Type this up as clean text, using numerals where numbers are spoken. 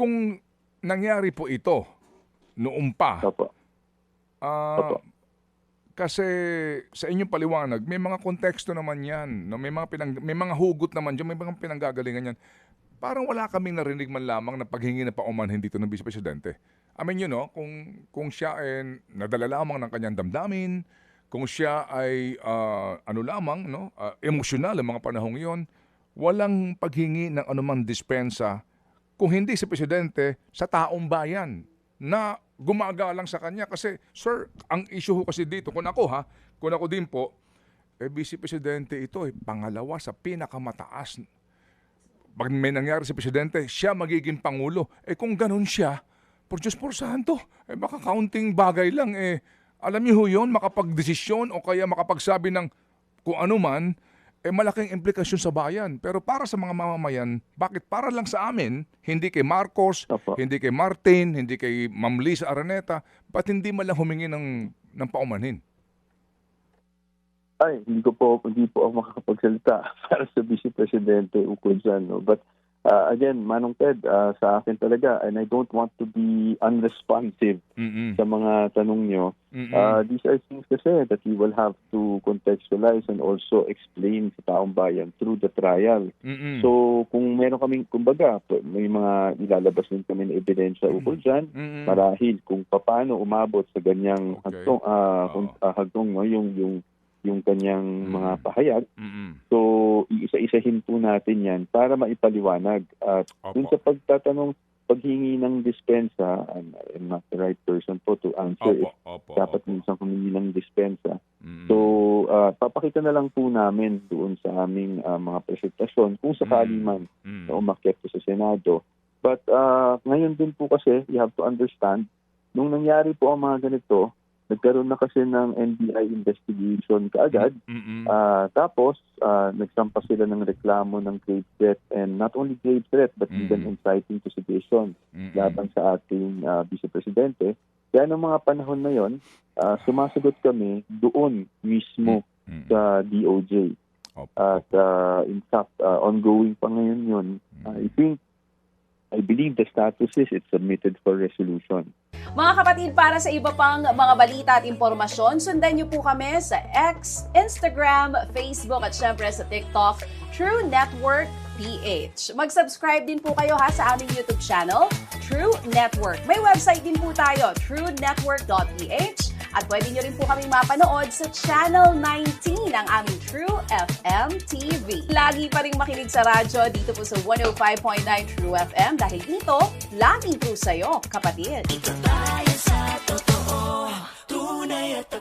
kung nangyari po ito noon pa, Opo. ah, kasi sa inyong paliwanag, may mga konteksto naman yan. No? May mga hugot naman dyan, may mga pinanggagalingan yan. Parang wala kaming narinig man lamang na paghingi na paumanhin dito ng Vice Presidente. I mean, kung siya ay nadala lamang ng kanyang damdamin, kung siya ay emosyonal ang mga panahong iyon, walang paghingi ng anumang dispensa kung hindi si Presidente sa taong bayan na gumagalang sa kanya. Kasi, sir, ang issue ho kasi dito, kung ako din po, Vice Presidente ito, pangalawa sa pinakamataas. Pag may nangyari sa Presidente, siya magiging Pangulo. Kung ganun siya, por Diyos por Santo, baka counting bagay lang, alam niyo ho yun, makapagdesisyon o kaya makapagsabi ng kung ano man, malaking implikasyon sa bayan. Pero para sa mga mamamayan, bakit para lang sa amin, hindi kay Marcos, Opo. hindi kay Martin, hindi kay Ma'am Liza Araneta, ba't hindi man lang humingi ng paumanhin? Ay, hindi po ako makakapagsalita para sa Vice Presidente ukol dyan. No? But again, Manong Ted, sa akin talaga, and I don't want to be unresponsive sa mga tanong nyo. These are things kasi that we will have to contextualize and also explain sa taong bayan through the trial. So, kung meron kaming, kumbaga, may mga ilalabas din kami na ebidensya ukol dyan, marahil kung paano umabot sa ganyang hagdong, no? yung kanyang mga pahayag. So, iisa-isahin po natin yan para maipaliwanag. At dun sa pagtatanong, paghingi ng dispensa, I'm not the right person po to answer it. Dapat minsan humingi ng dispensa. So, papakita na lang po namin doon sa aming mga presentasyon kung sakali man na umakyat po sa Senado. But ngayon din po kasi, you have to understand, nung nangyari po ang mga ganito, nagkaroon na kasi ng NBI investigation kaagad. Tapos, nagsampa sila ng reklamo ng grave threat, and not only grave threat but even inciting to sedition laban sa ating Vice Presidente. Kaya ng mga panahon na yon, sumasagot kami doon mismo sa DOJ. At in fact, ongoing pa ngayon yun. I believe the status is it's submitted for resolution. Mga kapatid, para sa iba pang mga balita at impormasyon, sundan niyo po kami sa X, Instagram, Facebook at syempre sa TikTok, True Network PH. Mag-subscribe din po kayo sa aming YouTube channel, True Network. May website din po tayo, truenetwork.ph, at pwede niyo rin po kami mapanood sa Channel 19 ng aming True FM TV. Lagi pa rin makinig sa radyo dito po sa 105.9 True FM dahil dito, laging true sa'yo, kapatid. Ito tayo sa totoo, tunay at